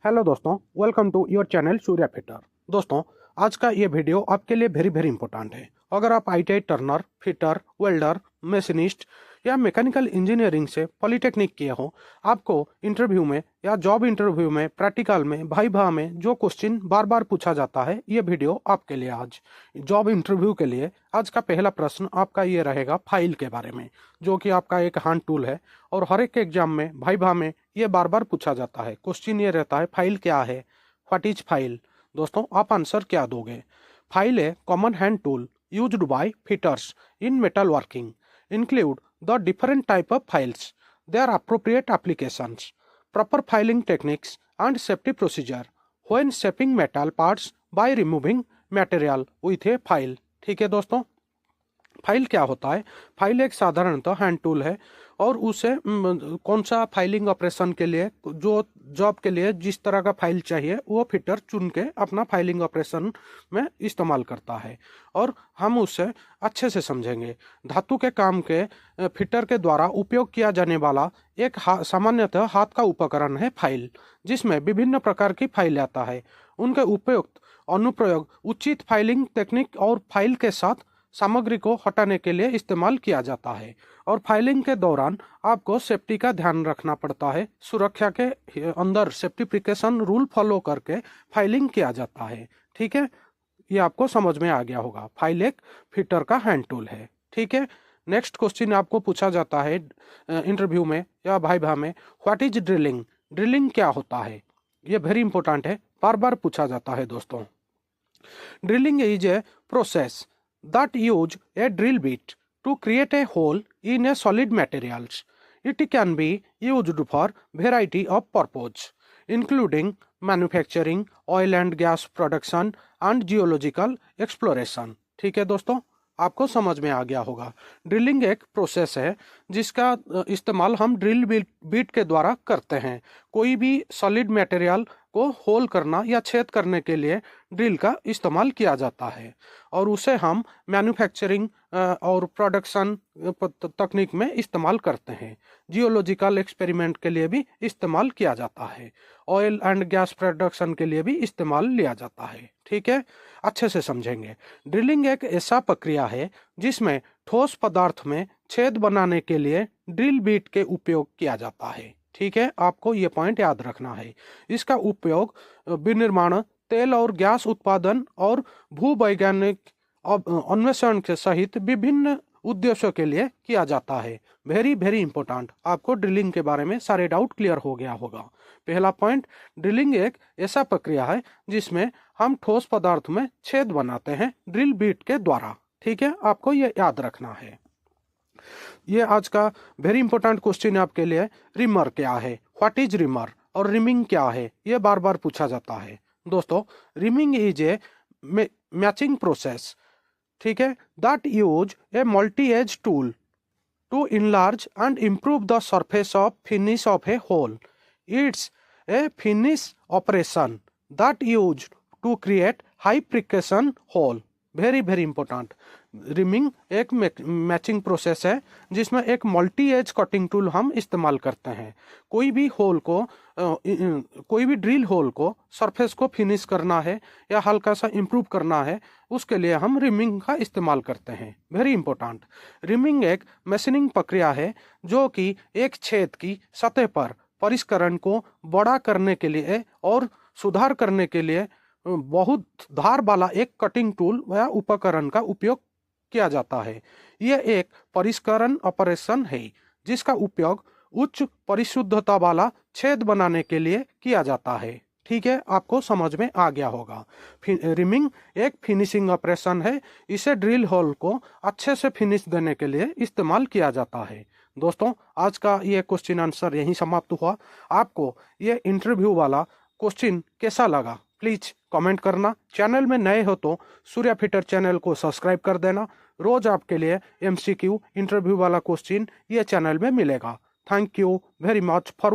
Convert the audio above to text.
Hello दोस्तों, welcome to your channel Surya fitter. दोस्तों, आज का ये वीडियो आपके लिए वेरी वेरी इंपॉर्टेंट है। अगर आप ITI Turner, fitter, welder, machinist या मैकेनिकल इंजीनियरिंग से पॉलिटेक्निक किए हो, आपको इंटरव्यू में या जॉब इंटरव्यू में, प्रैक्टिकल में, भाईभा में जो क्वेश्चन बार बार पूछा जाता है, ये वीडियो आपके लिए। आज जॉब इंटरव्यू के लिए आज का पहला प्रश्न आपका ये रहेगा फाइल के बारे में, जो कि आपका एक हैंड टूल है और हर एक एग्जाम में, भाईभा में ये बार बार पूछा जाता है। क्वेश्चन ये रहता है, फाइल क्या है, व्हाट इज फाइल। दोस्तों, आप आंसर क्या दोगे? File a common hand tool used by fitters in metal working, include the different type of files, there appropriate applications, proper filing techniques and safety procedure when shaping metal parts by removing material with a file। ठीक है दोस्तों, file क्या होता है? File एक साधारणतः hand tool है और उसे कौन सा फाइलिंग ऑपरेशन के लिए, जो जॉब के लिए जिस तरह का फाइल चाहिए वो फिटर चुन के अपना फाइलिंग ऑपरेशन में इस्तेमाल करता है। और हम उसे अच्छे से समझेंगे। धातु के काम के फिटर के द्वारा उपयोग किया जाने वाला एक सामान्यतः हाथ का उपकरण है फाइल, जिसमें विभिन्न प्रकार की फाइल आता है। उनके उपयुक्त अनुप्रयोग उचित फाइलिंग टेक्निक और फाइल के साथ सामग्री को हटाने के लिए इस्तेमाल किया जाता है। और फाइलिंग के दौरान आपको सेफ्टी का ध्यान रखना पड़ता है। सुरक्षा के अंदर सेफ्टी प्रिकॉशन रूल फॉलो करके फाइलिंग किया जाता है। ठीक है, ये आपको समझ में आ गया होगा। फाइल एक फिटर का हैंड टूल है। ठीक है, नेक्स्ट क्वेश्चन आपको पूछा जाता है इंटरव्यू में या भाईभा में, व्हाट इज ड्रिलिंग। ड्रिलिंग क्या होता है? ये वेरी इंपॉर्टेंट है, बार बार पूछा जाता है दोस्तों। Drilling is a process that use a drill bit to create a hole in a solid materials. It can be used for variety of purposes, including manufacturing, oil and gas production, and geological exploration। ठीक है दोस्तों, आपको समझ में आ गया होगा। Drilling एक process है जिसका इस्तेमाल हम ड्रिल बीट के द्वारा करते हैं। कोई भी सॉलिड मटेरियल को होल करना या छेद करने के लिए ड्रिल का इस्तेमाल किया जाता है और उसे हम मैन्युफैक्चरिंग और प्रोडक्शन तकनीक में इस्तेमाल करते हैं। जियोलॉजिकल एक्सपेरिमेंट के लिए भी इस्तेमाल किया जाता है। ऑयल एंड गैस प्रोडक्शन के लिए भी इस्तेमाल लिया जाता है। ठीक है, अच्छे से समझेंगे। ड्रिलिंग एक ऐसा प्रक्रिया है जिसमें ठोस पदार्थ में छेद बनाने के लिए ड्रिल बीट के उपयोग किया जाता है। ठीक है, आपको ये पॉइंट याद रखना है। इसका उपयोग विनिर्माण, तेल और गैस उत्पादन और भूवैज्ञानिक अन्वेषण के सहित विभिन्न उद्देश्यों के लिए किया जाता है। Very very important. आपको ड्रिलिंग के बारे में सारे डाउट क्लियर हो गया होगा। पहला पॉइंट, ड्रिलिंग एक ऐसा प्रक्रिया है जिसमें हम ठोस पदार्थ में छेद बनाते हैं ड्रिल बीट के द्वारा। ठीक है, आपको ये याद रखना है। ये आज का वेरी इंपॉर्टेंट क्वेश्चन है आपके लिए। रिमर क्या है? What is reamer? और रिमिंग क्या है? ये बार बार पूछा जाता है दोस्तों। Reaming is a machining process, ठीक है, that use a multi edge tool to enlarge and improve the surface of finish of a hole. It's a finish operation that use to create high precision hole. Very very important. Reaming एक machining process है जिसमें एक multi as cutting tool हम इस्तेमाल करते हैं। कोई भी होल को कोई भी ड्रिल होल को सरफेस को फिनिश करना है या हल्का सा इम्प्रूव करना है, उसके लिए हम रिमिंग का इस्तेमाल करते हैं। Very important. रिमिंग एक मशीनिंग प्रक्रिया है जो कि एक छेद की सतह पर परिष्करण को बड़ा करने के लिए और सुधार करने के लिए बहुत धार वाला एक कटिंग टूल या उपकरण का उपयोग किया जाता है। यह एक परिष्करण ऑपरेशन है जिसका उपयोग उच्च परिशुद्धता वाला छेद बनाने के लिए किया जाता है। ठीक है, आपको समझ में आ गया होगा। रिमिंग एक फिनिशिंग ऑपरेशन है। इसे ड्रिल होल को अच्छे से फिनिश देने के लिए इस्तेमाल किया जाता है। दोस्तों, आज का ये क्वेश्चन आंसर यहीं समाप्त हुआ। आपको ये इंटरव्यू वाला क्वेश्चन कैसा लगा प्लीज कमेंट करना। चैनल में नए हो तो सूर्या फिटर चैनल को सब्सक्राइब कर देना। रोज आपके लिए एमसीक्यू इंटरव्यू वाला क्वेश्चन ये चैनल में मिलेगा। Thank you very much for